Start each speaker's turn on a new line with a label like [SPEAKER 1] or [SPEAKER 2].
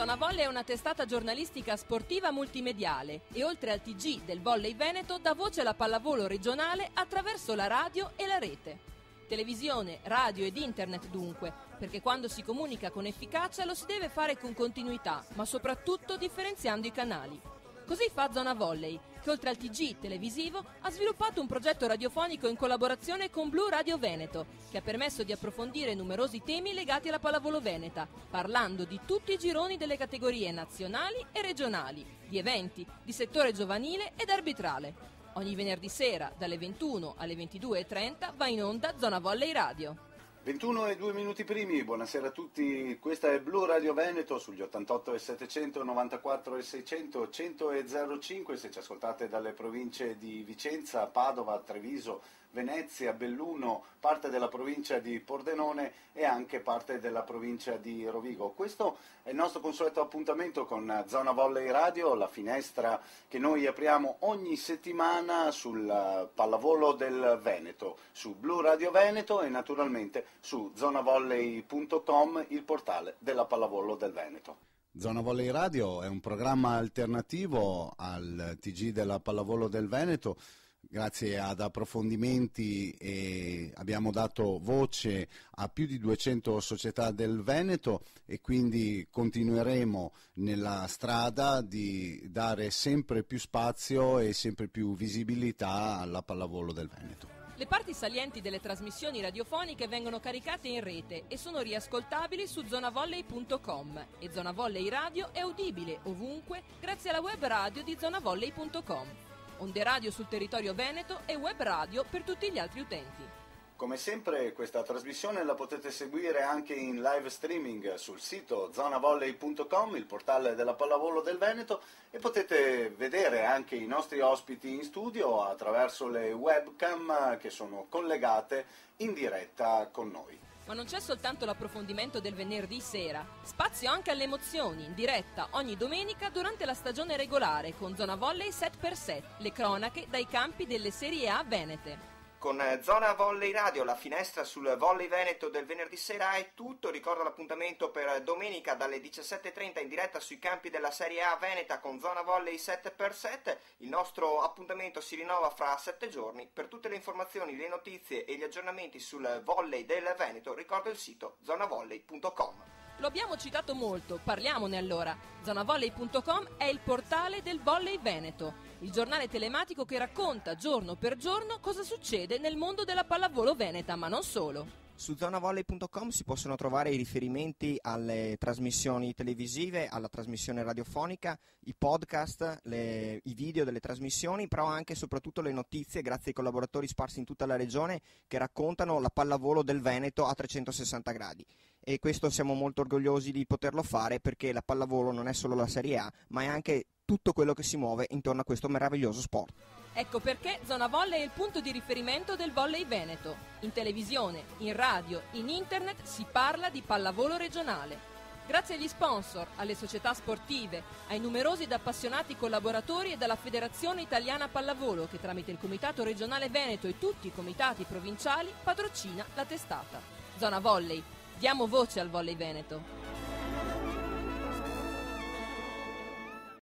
[SPEAKER 1] Zona Volley è una testata giornalistica sportiva multimediale e oltre al TG del Volley Veneto dà voce alla pallavolo regionale attraverso la radio e la rete. Televisione, radio ed internet dunque, perché quando si comunica con efficacia lo si deve fare con continuità, ma soprattutto differenziando i canali. Così fa Zona Volley, che oltre al TG televisivo ha sviluppato un progetto radiofonico in collaborazione con Blu Radio Veneto, che ha permesso di approfondire numerosi temi legati alla pallavolo veneta, parlando di tutti i gironi delle categorie nazionali e regionali, di eventi, di settore giovanile ed arbitrale. Ogni venerdì sera, dalle 21 alle 22:30, va in onda Zona Volley Radio.
[SPEAKER 2] 21 e 2 minuti primi, buonasera a tutti, questa è Blu Radio Veneto sugli 88 e 700, 94 e 600, 100 e 05, se ci ascoltate dalle province di Vicenza, Padova, Treviso, Venezia, Belluno, parte della provincia di Pordenone e anche parte della provincia di Rovigo. Questo è il nostro consueto appuntamento con Zona Volley Radio, la finestra che noi apriamo ogni settimana sul pallavolo del Veneto, su Blu Radio Veneto e naturalmente su zonavolley.com, il portale della pallavolo del Veneto. Zona Volley Radio è un programma alternativo al TG della pallavolo del Veneto. Grazie ad approfondimenti abbiamo dato voce a più di 200 società del Veneto e quindi continueremo nella strada di dare sempre più spazio e sempre più visibilità alla pallavolo del Veneto.
[SPEAKER 1] Le parti salienti delle trasmissioni radiofoniche vengono caricate in rete e sono riascoltabili su zonavolley.com e Zona Volley Radio è udibile ovunque grazie alla web radio di zonavolley.com. Onde radio sul territorio veneto e web radio per tutti gli altri utenti.
[SPEAKER 2] Come sempre questa trasmissione la potete seguire anche in live streaming sul sito zonavolley.com, il portale della pallavolo del Veneto, e potete vedere anche i nostri ospiti in studio attraverso le webcam che sono collegate in diretta con noi.
[SPEAKER 1] Ma non c'è soltanto l'approfondimento del venerdì sera, spazio anche alle emozioni, in diretta ogni domenica durante la stagione regolare con Zona Volley 7x7, le cronache dai campi delle Serie A venete.
[SPEAKER 3] Con Zona Volley Radio, la finestra sul Volley Veneto del venerdì sera è tutto. Ricordo l'appuntamento per domenica dalle 17:30 in diretta sui campi della Serie A Veneta con Zona Volley 7x7. Il nostro appuntamento si rinnova fra 7 giorni. Per tutte le informazioni, le notizie e gli aggiornamenti sul Volley del Veneto, ricordo il sito zonavolley.com.
[SPEAKER 1] Lo abbiamo citato molto, parliamone allora. Zonavolley.com è il portale del Volley Veneto, il giornale telematico che racconta giorno per giorno cosa succede nel mondo della pallavolo veneta, ma non solo.
[SPEAKER 3] Su zonavolley.com si possono trovare i riferimenti alle trasmissioni televisive, alla trasmissione radiofonica, i podcast, i video delle trasmissioni, però anche e soprattutto le notizie grazie ai collaboratori sparsi in tutta la regione che raccontano la pallavolo del Veneto a 360 gradi. E questo siamo molto orgogliosi di poterlo fare perché la pallavolo non è solo la Serie A, ma è anche tutto quello che si muove intorno a questo meraviglioso sport.
[SPEAKER 1] Ecco perché Zona Volley è il punto di riferimento del Volley Veneto. In televisione, in radio, in internet si parla di pallavolo regionale. Grazie agli sponsor, alle società sportive, ai numerosi ed appassionati collaboratori e dalla Federazione Italiana Pallavolo che tramite il Comitato Regionale Veneto e tutti i comitati provinciali patrocina la testata. Zona Volley, diamo voce al Volley Veneto.